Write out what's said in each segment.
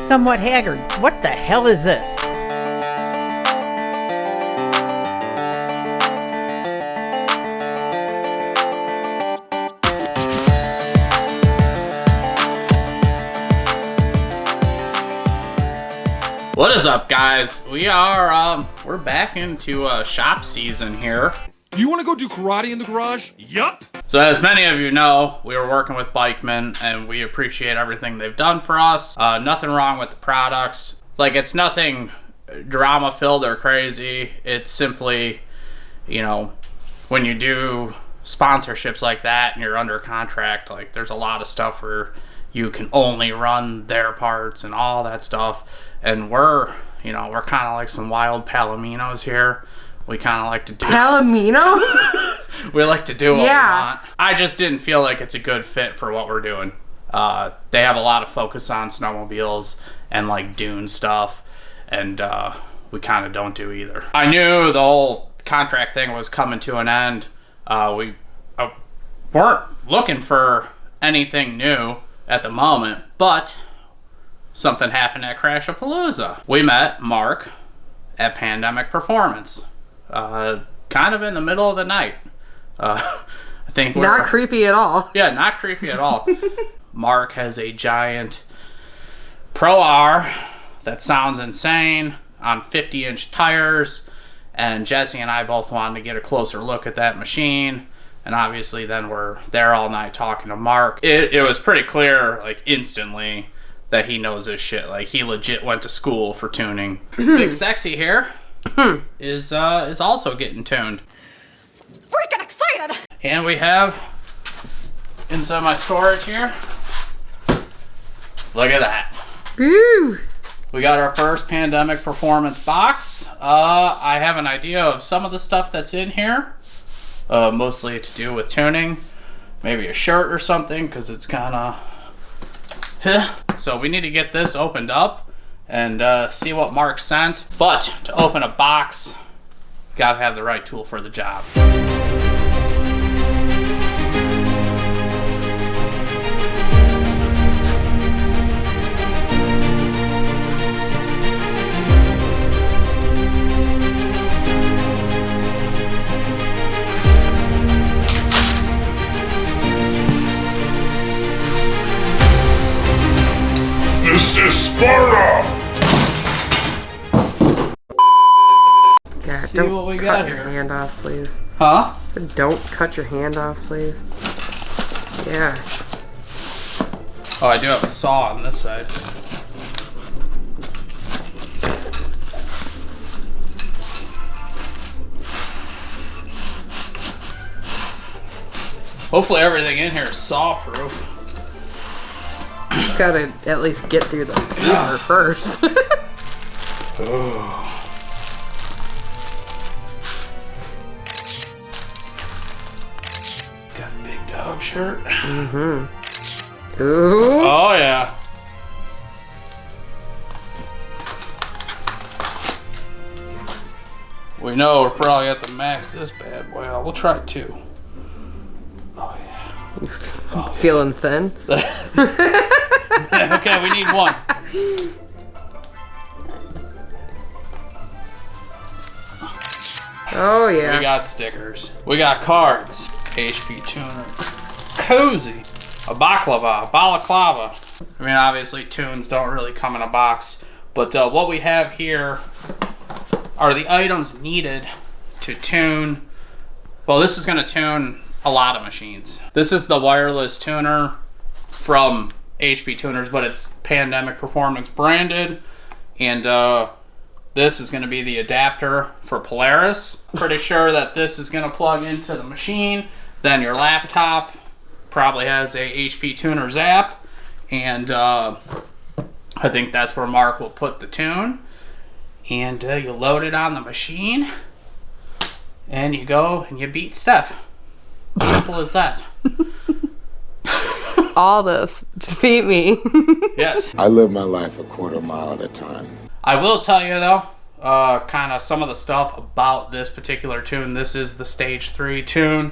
somewhat haggard. What the hell is this? What is up, guys? We're back into shop season here. Do you want to go do karate in the garage? Yup. So as many of you know, we were working with Bikeman and we appreciate everything they've done for us. Nothing wrong with the products. Like, it's nothing drama filled or crazy. It's simply, you know, when you do sponsorships like that and you're under contract, like, there's a lot of stuff where you can only run their parts and all that stuff. And we're kind of like some wild palominos here. We kind of like to do Palominos? we like to do what we want. I just didn't feel like it's a good fit for what we're doing. They have a lot of focus on snowmobiles and like dune stuff, and we kind of don't do either. I knew the whole contract thing was coming to an end. We weren't looking for anything new at the moment, but something happened at Crashapalooza. We met Mark at Pandemyk Performance, kind of in the middle of the night. I think not creepy at all. Yeah, not creepy at all. Mark has a giant Pro R that sounds insane on 50-inch tires, and Jesse and I both wanted to get a closer look at that machine. And obviously then we're there all night talking to Mark. It was pretty clear, like, instantly, that he knows his shit. Like, he legit went to school for tuning. Big Sexy here is also getting tuned. Freaking excited! And we have inside my storage here. Look at that. Woo! We got our first Pandemyk Performance box. I have an idea of some of the stuff that's in here. Mostly to do with tuning. Maybe a shirt or something, because it's kind of... So we need to get this opened up and see what Mark sent. But to open a box, gotta have the right tool for the job. This is Sparta! God, See don't what we cut got your here. hand off, please. Huh? I said, don't cut your hand off, please. Yeah. Oh, I do have a saw on this side. Hopefully everything in here is saw-proof. It's gotta at least get through the paper first. Oh. Got a big dog shirt. Mm-hmm. Ooh. Oh, yeah. We know we're probably at the max this bad boy. We'll try 2. Oh, yeah. Feeling thin? Okay, we need 1. Oh, yeah. We got stickers. We got cards. HP Tuner. Cozy. A baklava. Balaclava. I mean, obviously, tunes don't really come in a box. But what we have here are the items needed to tune. Well, this is going to tune a lot of machines. This is the wireless tuner from HP Tuners, but it's Pandemyk Performance branded. And this is going to be the adapter for Polaris. Pretty sure that this is going to plug into the machine. Then your laptop probably has a HP Tuners app. And I think that's where Mark will put the tune. And you load it on the machine. And you go and you beat Steph. Simple as that. All this to beat me. Yes. I live my life a quarter mile at a time. I will tell you though, kind of some of the stuff about this particular tune. This is the Stage 3 tune.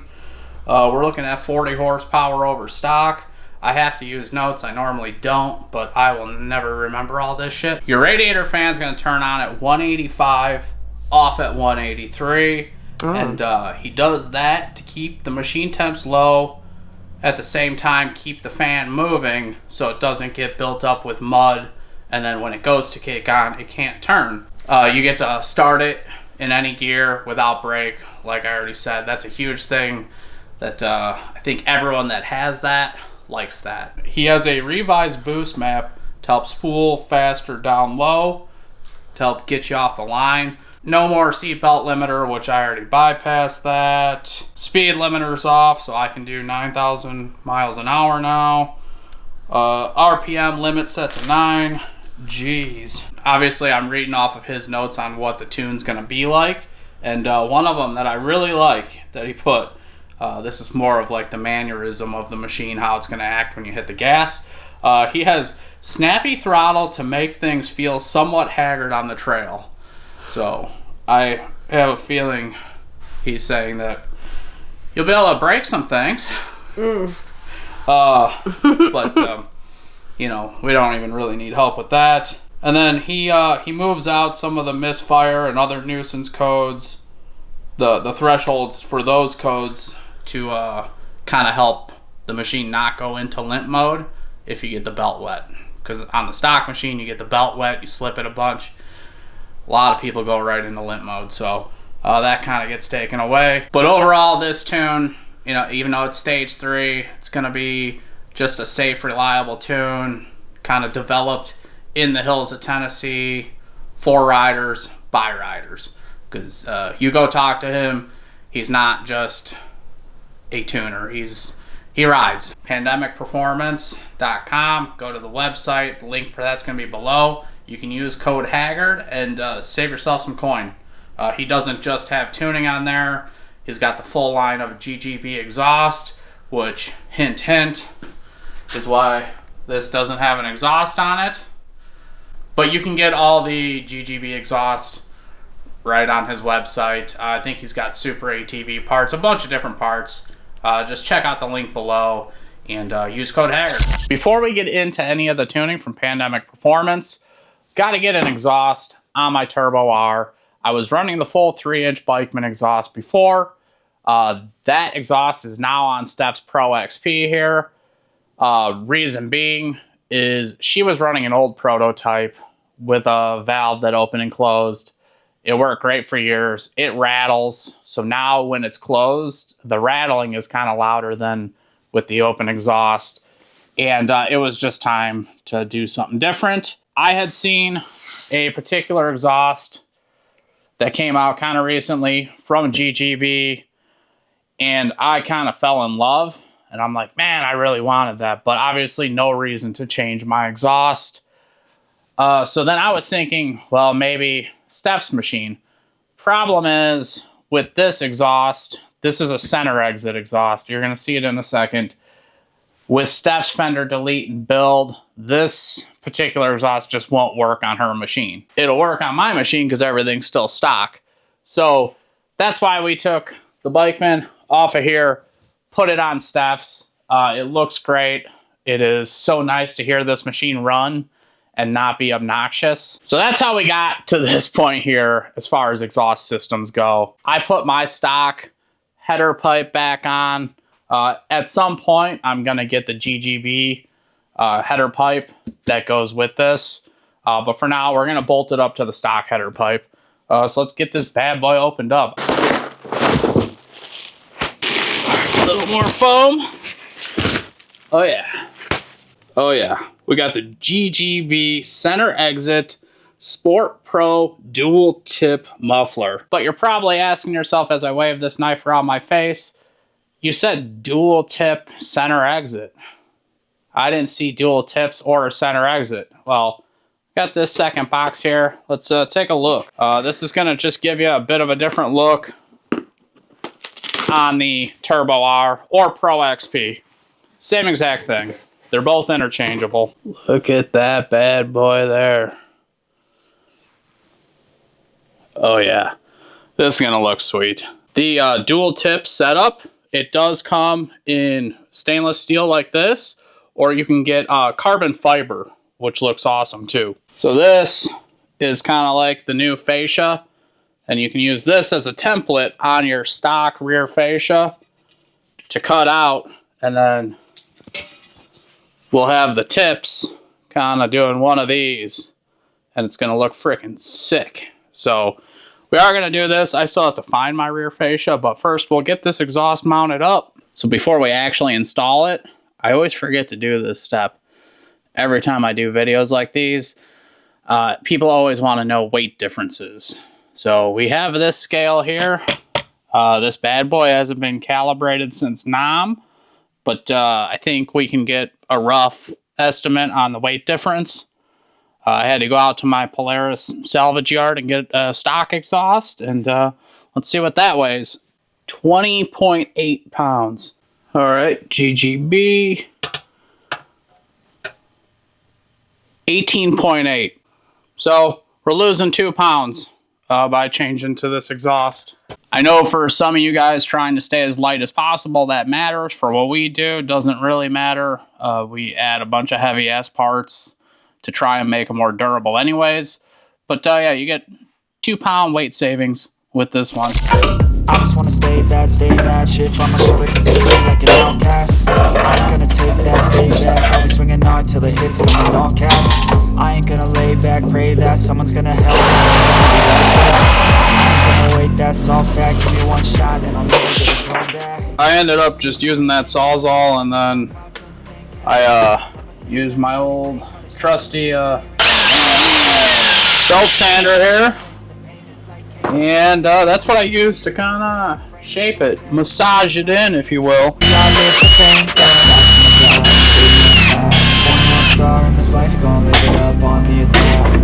We're looking at 40 horsepower over stock. I have to use notes. I normally don't, but I will never remember all this shit. Your radiator fan's gonna turn on at 185, off at 183. And he does that to keep the machine temps low, at the same time keep the fan moving so it doesn't get built up with mud, and then when it goes to kick on, it can't turn. You get to start it in any gear without brake, like I already said. That's a huge thing that I think everyone that has that likes that. He has a revised boost map to help spool faster down low, to help get you off the line. No more seatbelt limiter, which I already bypassed that. Speed limiter's off, so I can do 9,000 miles an hour now. RPM limit set to 9. Jeez. Obviously, I'm reading off of his notes on what the tune's gonna be like. And one of them that I really like that he put, this is more of like the mannerism of the machine, how it's gonna act when you hit the gas. He has snappy throttle to make things feel somewhat haggard on the trail. So I have a feeling he's saying that you'll be able to break some things. But you know, we don't even really need help with that. And then he moves out some of the misfire and other nuisance codes, the thresholds for those codes, to kind of help the machine not go into limp mode if you get the belt wet. Because on the stock machine, you get the belt wet, you slip it a bunch. A lot of people go right into limp mode, so that kind of gets taken away. But overall, this tune, you know, even though it's stage 3, it's going to be just a safe, reliable tune, kind of developed in the hills of Tennessee for riders, by riders. Because you go talk to him, he's not just a tuner, he rides. Pandemykperformance.com, go to the website, the link for that's going to be below. You can use code Haggard and save yourself some coin. He doesn't just have tuning on there. He's got the full line of GGB exhaust, which, hint, hint, is why this doesn't have an exhaust on it. But you can get all the GGB exhausts right on his website. I think he's got Super ATV parts, a bunch of different parts. Just check out the link below and use code Haggard. Before we get into any of the tuning from Pandemyk Performance, got to get an exhaust on my Turbo R. I was running the full 3-inch Bikeman exhaust before. That exhaust is now on Steph's Pro XP here. Reason being is she was running an old prototype with a valve that opened and closed. It worked great for years. It rattles. So now when it's closed, the rattling is kind of louder than with the open exhaust. And it was just time to do something different. I had seen a particular exhaust that came out kind of recently from GGB, and I kind of fell in love, and I'm like, man, I really wanted that, but obviously no reason to change my exhaust. So then I was thinking, well, maybe Steph's machine. Problem is, with this exhaust, this is a center exit exhaust. You're going to see it in a second. With Steph's fender delete and build, this particular exhaust just won't work on her machine. It'll work on my machine because everything's still stock. So that's why we took the Bikeman off of here, put it on Steph's. It looks great. It is so nice to hear this machine run and not be obnoxious. So that's how we got to this point here as far as exhaust systems go. I put my stock header pipe back on. At some point, I'm going to get the GGB header pipe that goes with this. But for now, we're going to bolt it up to the stock header pipe. So let's get this bad boy opened up. A little more foam. Oh, yeah. Oh, yeah. We got the GGB center exit Sport Pro dual tip muffler. But you're probably asking yourself as I wave this knife around my face, you said dual tip center exit. I didn't see dual tips or a center exit. Well, got this second box here. Let's take a look. This is going to just give you a bit of a different look on the Turbo R or Pro XP. Same exact thing. They're both interchangeable. Look at that bad boy there. Oh yeah, this is gonna look sweet. The dual tip setup, it does come in stainless steel like this, or you can get carbon fiber, which looks awesome too. So this is kind of like the new fascia, and you can use this as a template on your stock rear fascia to cut out, and then we'll have the tips kind of doing one of these, and it's going to look freaking sick. So we are going to do this. I still have to find my rear fascia, but first we'll get this exhaust mounted up. So before we actually install it, I always forget to do this step. Every time I do videos like these, people always want to know weight differences. So we have this scale here. This bad boy hasn't been calibrated since NOM, but I think we can get a rough estimate on the weight difference. I had to go out to my Polaris salvage yard and get a stock exhaust, and let's see what that weighs. 20.8 pounds. All right, GGB. 18.8. So we're losing 2 pounds by changing to this exhaust. I know for some of you guys trying to stay as light as possible, that matters. For what we do, it doesn't really matter. We add a bunch of heavy ass parts to try and make them more durable anyways. But yeah, you get 2 pound weight savings with this one. I just wanna stay bad shit from my shoulder cause they treat me like an outcast. I ain't gonna take that, stay back, I'll be swinging hard till it hits me in all caps. I ain't gonna lay back, pray that someone's gonna help me. I ain't gonna wait, that's all fact, give me one shot and I'll never get a call back. I ended up just using that Sawzall, and then I used my old trusty belt sander here. And that's what I use to kind of shape it, massage it in, if you will.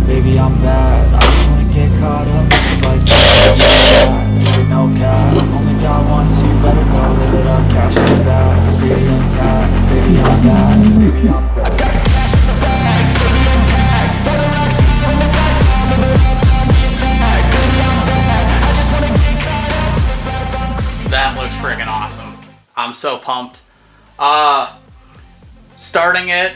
Baby, I'm bad. I just wanna get caught up. Like that. No cap. Only got one, so you better go live it up. Cash in the bag. City and cat. Baby, I'm bad. Baby, I'm bad. I got cash in the bag. City and cat. Better rocks from the side. That looks freaking awesome. I'm so pumped. Starting it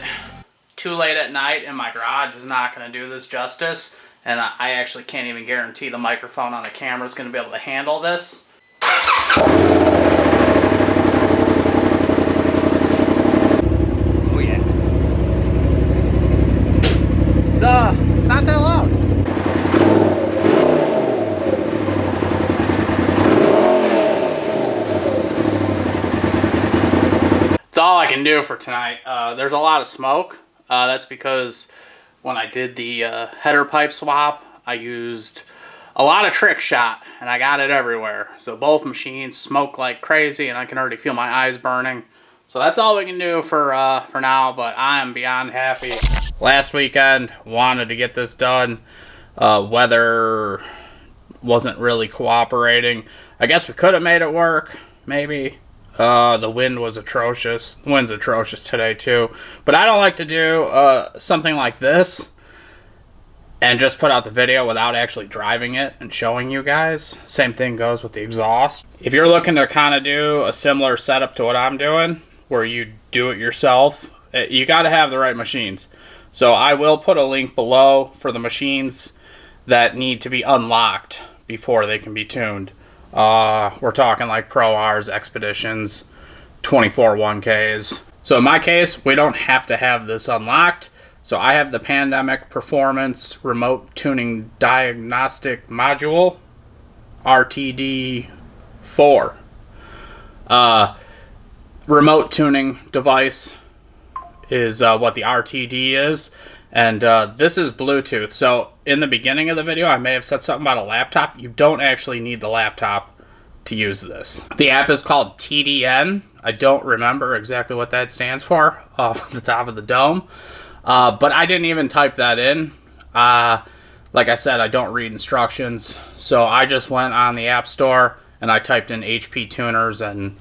too late at night in my garage is not going to do this justice, and I actually can't even guarantee the microphone on the camera is going to be able to handle this. Oh yeah. It's not that loud. It's all I can do for tonight. There's a lot of smoke. That's because when I did the header pipe swap, I used a lot of trick shot, and I got it everywhere. So both machines smoke like crazy, and I can already feel my eyes burning. So that's all we can do for now, but I am beyond happy. Last weekend, wanted to get this done. Weather wasn't really cooperating. I guess we could have made it work, maybe. The wind was atrocious. The wind's atrocious today too. But I don't like to do something like this and just put out the video without actually driving it and showing you guys. Same thing goes with the exhaust. If you're looking to kind of do a similar setup to what I'm doing, where you do it yourself, you got to have the right machines. So I will put a link below for the machines that need to be unlocked before they can be tuned. We're talking like Pro Rs, Expeditions, 24 1Ks. So in my case, we don't have to have this unlocked. So I have the Pandemyk Performance Remote Tuning Diagnostic Module, RTD 4. Remote tuning device is what the RTD is. And this is Bluetooth. So in the beginning of the video, I may have said something about a laptop. You don't actually need the laptop to use this. The app is called TDN. I don't remember exactly what that stands for off the top of the dome. But I didn't even type that in. Like I said, I don't read instructions. So I just went on the App Store and I typed in HP Tuners, and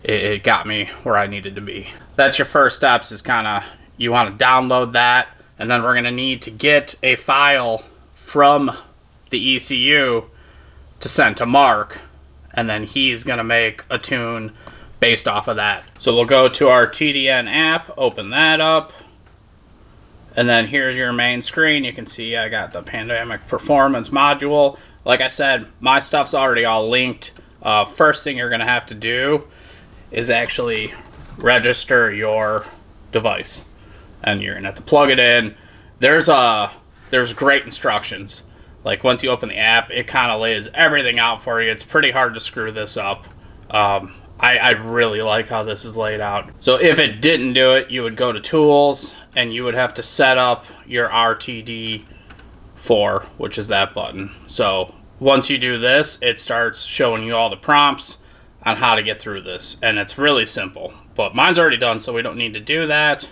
it got me where I needed to be. That's your first steps, is kind of, you want to download that. And then we're going to need to get a file from the ECU to send to Mark. And then he's going to make a tune based off of that. So we'll go to our TDN app, open that up, and then here's your main screen. You can see I got the Pandemyk Performance module. Like I said, my stuff's already all linked. First thing you're gonna have to do is actually register your device, and you're gonna have to plug it in. There's great instructions. Like once you open the app, it kind of lays everything out for you. It's pretty hard to screw this up. I really like how this is laid out. So if it didn't do it, you would go to Tools, and you would have to set up your RTD4, which is that button. So once you do this, it starts showing you all the prompts on how to get through this, and it's really simple. But mine's already done, so we don't need to do that.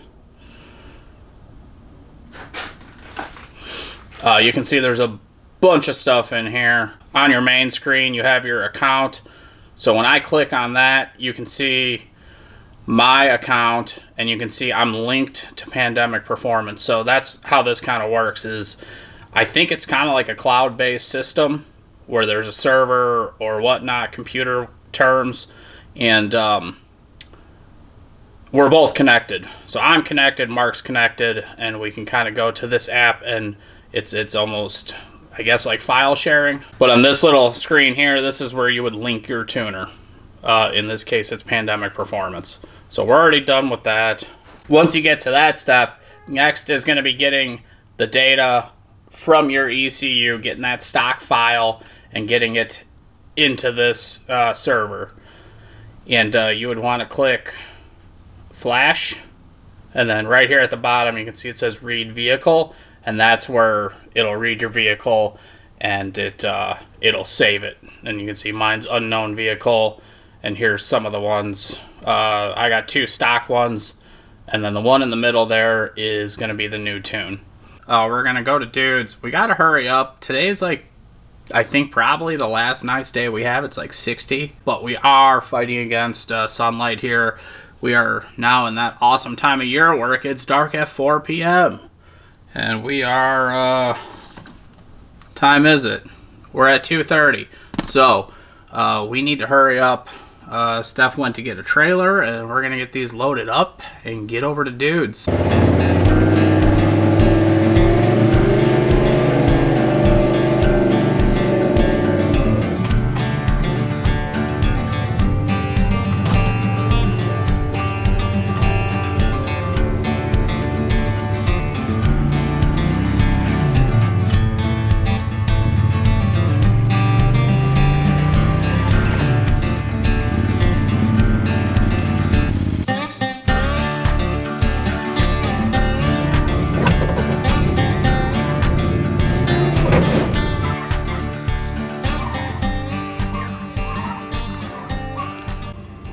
You can see there's a bunch of stuff in here. On your main screen, you have your account. So when I click on that, you can see my account, and you can see I'm linked to Pandemyk Performance. So that's how this kind of works. Is I think it's kind of like a cloud-based system where there's a server or whatnot, computer terms, and we're both connected. So I'm connected, Mark's connected, and we can kind of go to this app, and it's almost, I guess, like file sharing. But on this little screen here, this is where you would link your tuner. In this case, it's Pandemyk Performance. So we're already done with that. Once you get to that step, next is going to be getting the data from your ECU, getting that stock file, and getting it into this server. And you would want to click Flash, and then right here at the bottom, you can see it says Read Vehicle, and that's where it'll read your vehicle, and it'll save it. And you can see mine's unknown vehicle, and here's some of the ones. I got 2 stock ones, and then the one in the middle there is going to be the new tune. We're going to go to dudes. We got to hurry up. Today's like, I think probably the last nice day we have. It's like 60, but we are fighting against sunlight here. We are now in that awesome time of year where it gets dark at 4 p.m. And we are, time is it? We're at 2:30. So, we need to hurry up. Steph went to get a trailer, and we're going to get these loaded up and get over to dudes.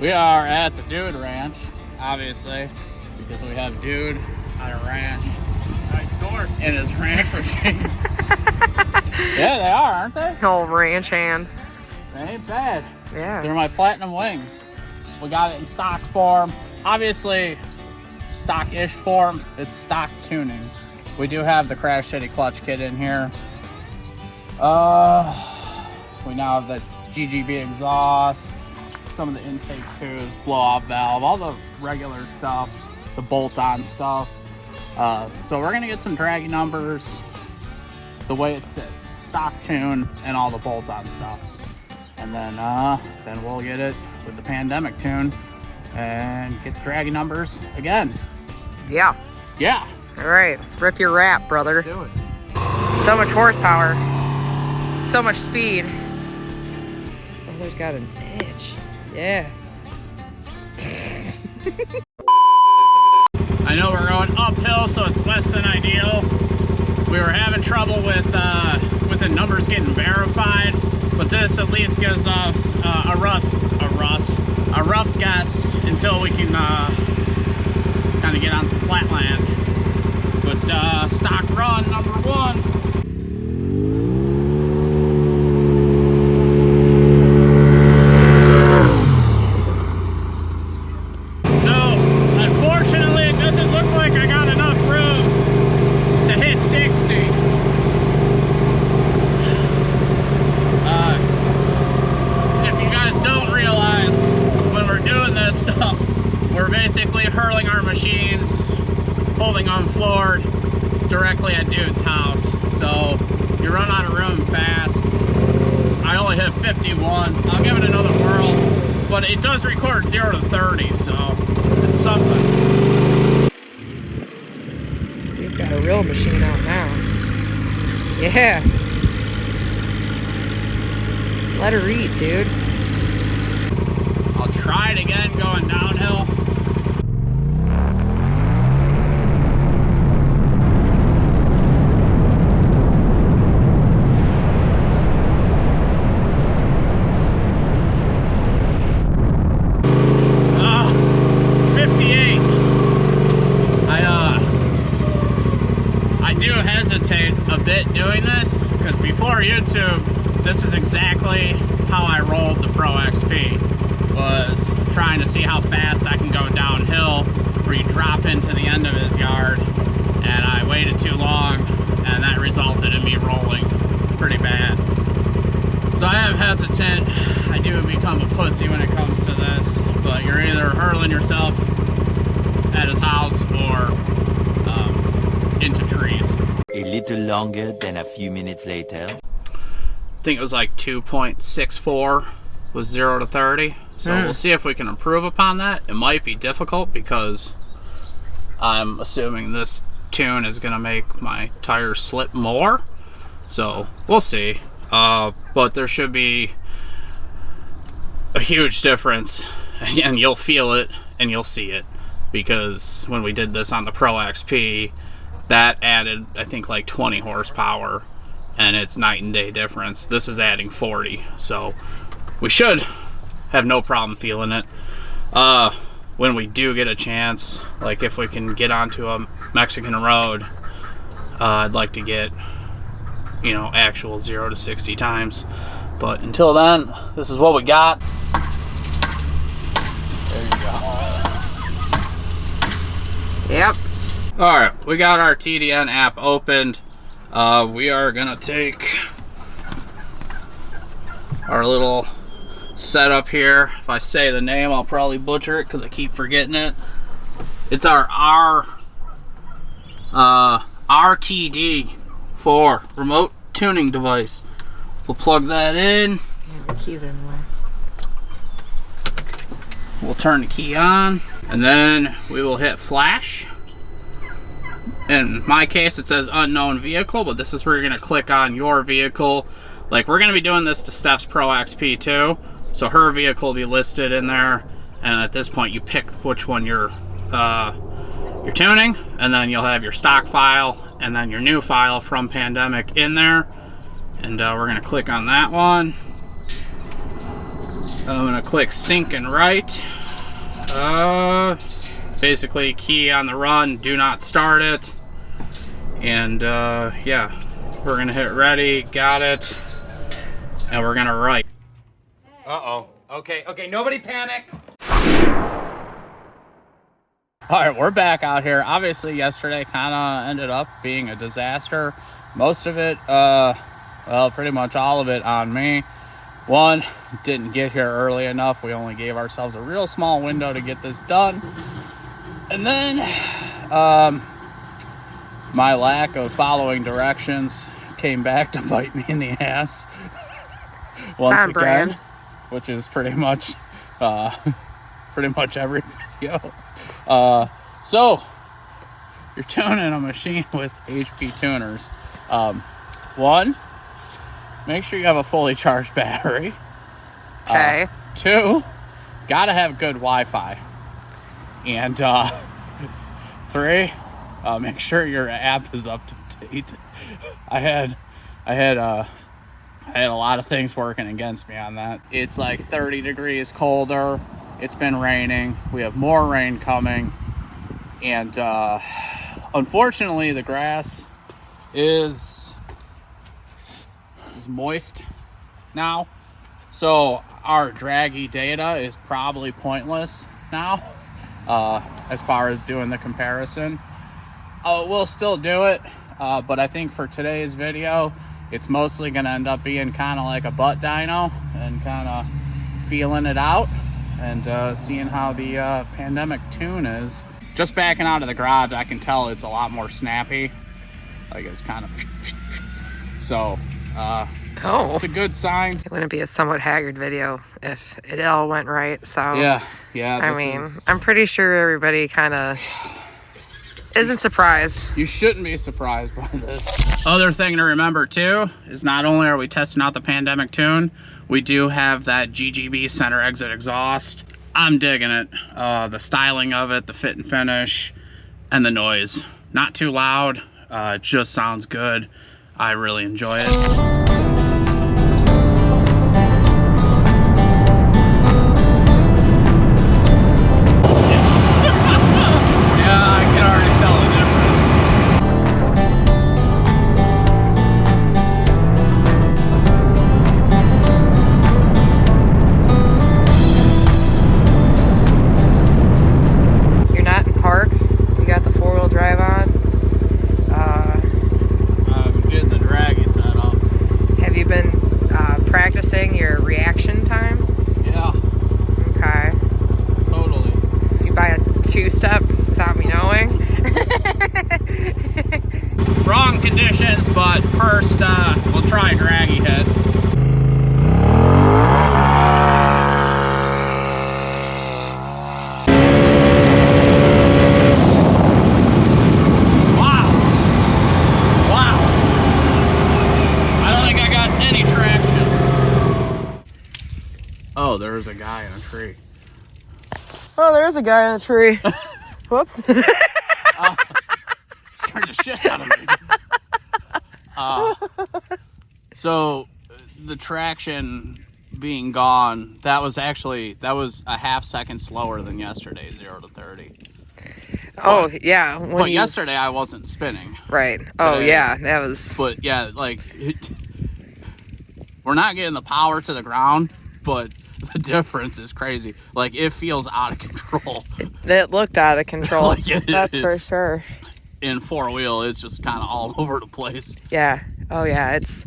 We are at the Dude Ranch, obviously, because we have Dude on a ranch in his ranch machine. Yeah, they are, aren't they? Old ranch hand. They ain't bad. Yeah. They're my platinum wings. We got it in stock form. Obviously, stock-ish form. It's stock tuning. We do have the Crash City clutch kit in here. We now have the GGB exhaust. Some of the intake tubes, blow-off valve, all the regular stuff, the bolt-on stuff. So we're gonna get some draggy numbers the way it sits, stock tune, and all the bolt-on stuff. And then we'll get it with the Pandemyk tune and get the draggy numbers again. Yeah. Yeah. All right. Rip your wrap, brother. Do it. So much horsepower. So much speed. Oh, there's got an edge. Yeah. I know we're going uphill, so it's less than ideal. We were having trouble with the numbers getting verified, but this at least gives us a rough guess until we can kind of get on some flat land. But stock run number 1. one. I'll give it another whirl. But it does record 0 to 30, so it's something. He's got a real machine out now. Yeah. Let her eat, dude. I'll try it again going downhill. Doing this because before YouTube, this is exactly how I rolled the Pro XP. Was trying to see how fast I can go downhill where you drop into the end of his yard, and I waited too long, and that resulted in me rolling pretty bad. So I am hesitant. I do become a pussy when it comes to this, but you're either hurling yourself at his house or into trees. A little longer than a few minutes later. I think it was like 2.64 was 0 to 30. So we'll see if we can improve upon that. It might be difficult because I'm assuming this tune is going to make my tires slip more. So we'll see. But there should be a huge difference. And you'll feel it and you'll see it. Because when we did this on the Pro XP, that added, I think, like 20 horsepower, and it's night and day difference. This is adding 40, so we should have no problem feeling it. When we do get a chance, like if we can get onto a Mexican road, I'd like to get, you know, actual 0 to 60 times. But until then, this is what we got. There you go. Yep. Alright, we got our TDN app opened. We are gonna take our little setup here. If I say the name, I'll probably butcher it because I keep forgetting it. It's our RTD for remote tuning device. We'll plug that in. Yeah, the keys are in the way. We'll turn the key on, and then we will hit flash. In my case, it says unknown vehicle, but this is where you're going to click on your vehicle. Like, we're going to be doing this to Steph's Pro XP too, so her vehicle will be listed in there, and at this point you pick which one you're tuning, and then you'll have your stock file and then your new file from Pandemyk in there, and we're going to click on that one. I'm going to click sync and write. Basically, key on the run, do not start it. And yeah, we're gonna hit ready, got it, and we're gonna write. Uh-oh. Okay, nobody panic. Alright, we're back out here. Obviously, yesterday kind of ended up being a disaster. Most of it, well, pretty much all of it on me. One, didn't get here early enough. We only gave ourselves a real small window to get this done. And then, my lack of following directions came back to bite me in the ass once again, brand. Which is pretty much every video. So you're tuning a machine with HP Tuners. One, make sure you have a fully charged battery. Okay. Two, gotta have good Wi-Fi. And three, make sure your app is up to date. I had a lot of things working against me on that. It's like 30 degrees colder. It's been raining. We have more rain coming. And unfortunately, the grass is moist now. So our draggy data is probably pointless now. As far as doing the comparison, we'll still do it, but I think for today's video it's mostly gonna end up being kind of like a butt dyno and kind of feeling it out and seeing how the Pandemyk tune is. Just backing out of the garage, I can tell it's a lot more snappy, like it's kind of so Oh. It's a good sign. It wouldn't be a somewhat haggard video if it all went right. So Yeah. I mean, I'm pretty sure everybody kind of isn't surprised. You shouldn't be surprised by this. Other thing to remember too is not only are we testing out the Pandemyk tune, we do have that GGB center exit exhaust. I'm digging it. The styling of it, the fit and finish, and the noise. Not too loud. It just sounds good. I really enjoy it. Practicing your reaction time? Yeah. Okay. Totally. Did you buy a two-step without me knowing? Wrong conditions, but first we'll try a draggy hit. Oh, there was a guy in a tree. Oh, there's a guy in a tree. Whoops. Scared the shit out of me. So the traction being gone, that was a half second slower than yesterday, 0 to 30. Oh, yeah. But yesterday I wasn't spinning. Right. Oh, yeah. That was... But yeah, like, we're not getting the power to the ground, but the difference is crazy. Like, it feels out of control. It looked out of control. Like That's for sure. In four-wheel, it's just kind of all over the place. Yeah. Oh, yeah. It's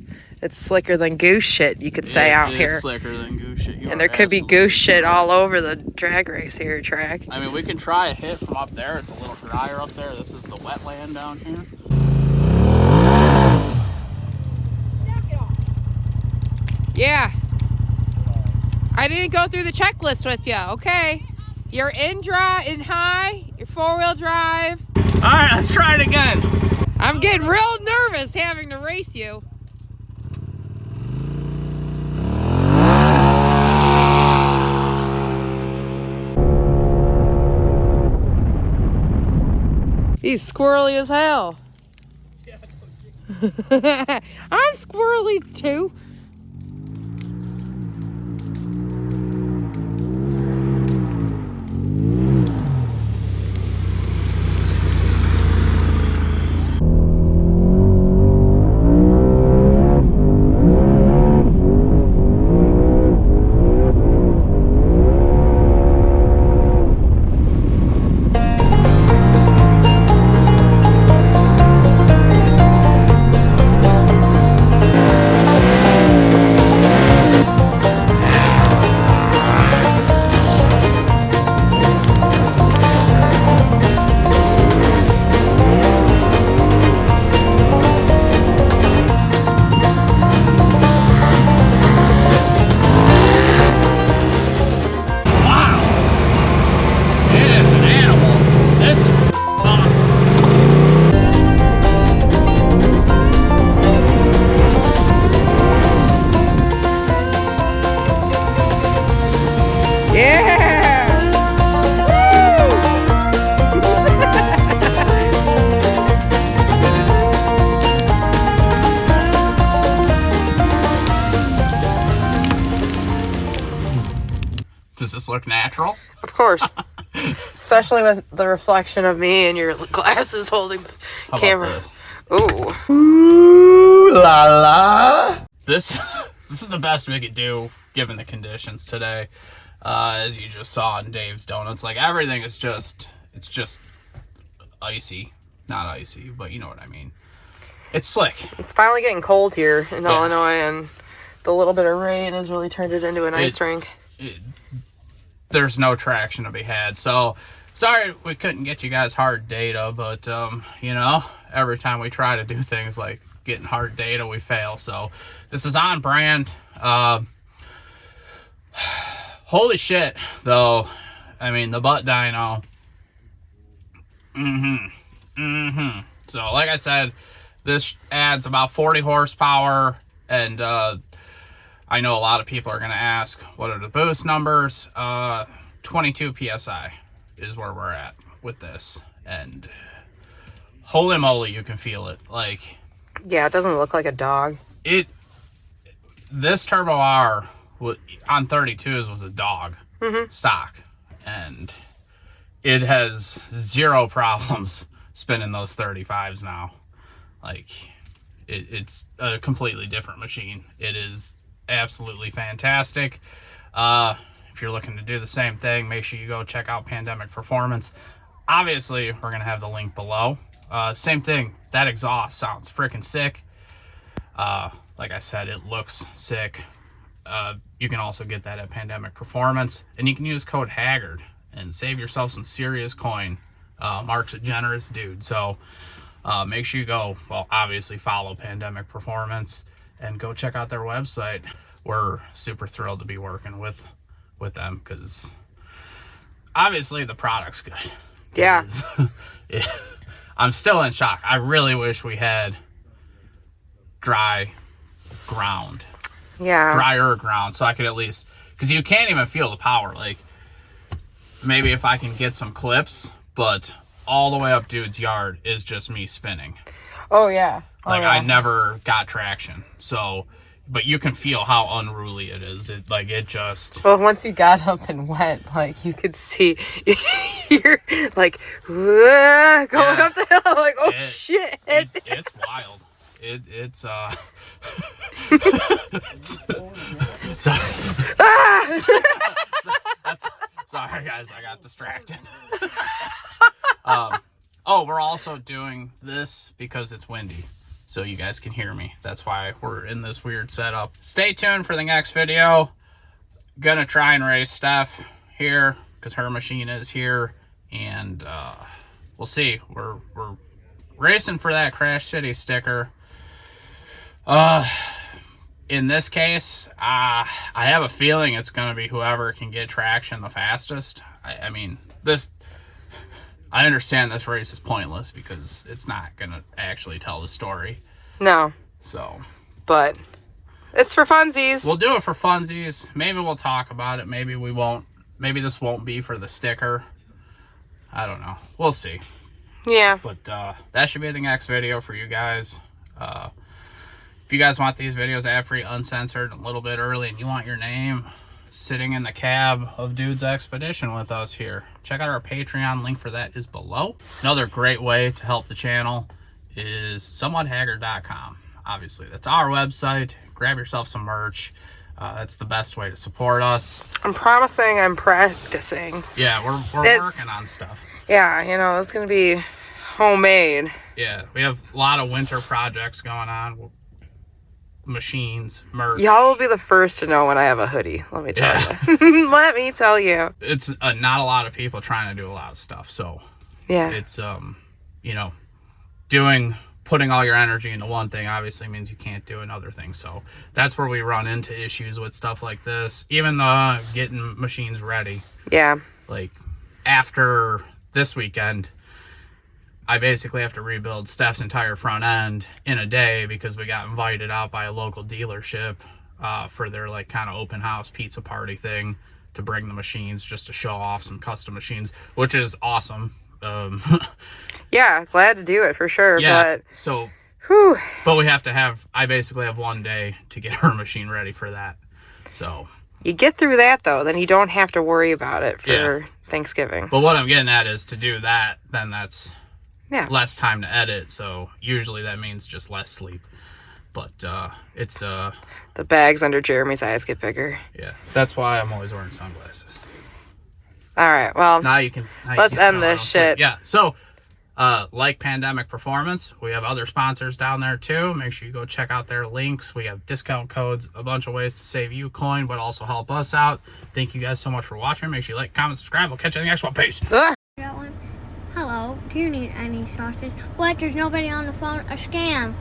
slicker than goose shit, you could say, out here. It's slicker than goose shit. And there could be goose shit all over the drag race here track. I mean, we can try a hit from up there. It's a little drier up there. This is the wetland down here. Yeah. I didn't go through the checklist with you, okay? You're in high, you're four-wheel drive. All right, let's try it again. I'm getting real nervous having to race you. He's squirrely as hell. I'm squirrely too. Does this look natural? Of course. Especially with the reflection of me and your glasses holding the camera. Ooh. Ooh la la. This is the best we could do given the conditions today. As you just saw in Dave's Donuts, like everything is just icy. Not icy, but you know what I mean. It's slick. It's finally getting cold here in Illinois, and the little bit of rain has really turned it into an ice rink. There's no traction to be had. So sorry we couldn't get you guys hard data, but you know, every time we try to do things like getting hard data, we fail. So this is on brand. Holy shit, though. I mean, the butt dyno. So, like I said, this adds about 40 horsepower, and I know a lot of people are going to ask, what are the boost numbers? 22 PSI is where we're at with this, and holy moly, you can feel it. Like, Yeah, it doesn't look like a dog. This Turbo R on 32s was a dog stock, and it has zero problems spinning those 35s now. Like, it's a completely different machine. It is absolutely fantastic. If you're looking to do the same thing, make sure you go check out Pandemyk Performance. Obviously, we're going to have the link below. Same thing, that exhaust sounds freaking sick. Like I said, it looks sick. You can also get that at Pandemyk Performance, and you can use code Haggard and save yourself some serious coin. Mark's a generous dude, so make sure you go, well, obviously follow Pandemyk Performance and go check out their website. We're super thrilled to be working with them, because obviously the product's good. Yeah. I'm still in shock. I really wish we had drier ground, so I could at least, because you can't even feel the power. Like, maybe if I can get some clips, but all the way up dude's yard is just me spinning. Oh, yeah. I never got traction. So, but you can feel how unruly it is. It just... Well, once you got up and went, like, you could see you're, like, going up the hill. I'm like, oh, shit. It's wild. It's sorry, guys, I got distracted. We're also doing this because it's windy, so you guys can hear me. That's why we're in this weird setup. Stay tuned for the next video. Gonna try and race Steph here, because her machine is here, and we'll see. We're racing for that Crash City sticker. In this case, I have a feeling it's going to be whoever can get traction the fastest. I mean, I understand this race is pointless because it's not going to actually tell the story. No. So. But it's for funsies. We'll do it for funsies. Maybe we'll talk about it. Maybe we won't. Maybe this won't be for the sticker. I don't know. We'll see. Yeah. But that should be the next video for you guys. If you guys want these videos ad-free, uncensored, a little bit early, and you want your name sitting in the cab of Dude's Expedition with us here, check out our Patreon. Link for that is below. Another great way to help the channel is somewhathaggard.com. Obviously, that's our website. Grab yourself some merch. That's the best way to support us. I'm promising I'm practicing. Yeah, we're working on stuff. Yeah, it's going to be homemade. Yeah, we have a lot of winter projects going on. Machines, merch. Y'all will be the first to know when I have a hoodie. Let me tell you. Let me tell you. It's not a lot of people trying to do a lot of stuff, so yeah, it's putting all your energy into one thing obviously means you can't do another thing. So that's where we run into issues with stuff like this. Even the getting machines ready. Yeah. Like after this weekend, I basically have to rebuild Steph's entire front end in a day because we got invited out by a local dealership for their like kind of open house pizza party thing to bring the machines just to show off some custom machines, which is awesome. Yeah, glad to do it for sure. Yeah, but so whew. But we have to have, I basically have one day to get her machine ready for that. So you get through that though, then you don't have to worry about it for Thanksgiving. But what I'm getting at is to do that, then that's less time to edit, so usually that means just less sleep. But it's the bags under Jeremy's eyes get bigger. Yeah, that's why I'm always wearing sunglasses. All right, well, now you can let's end this shit. Yeah, so like Pandemyk Performance, we have other sponsors down there too. Make sure you go check out their links. We have discount codes, a bunch of ways to save you coin, but also help us out. Thank you guys so much for watching. Make sure you like, comment, subscribe. We'll catch you in the next one. Peace. Got one. Hello, do you need any sausage? What? There's nobody on the phone? A scam.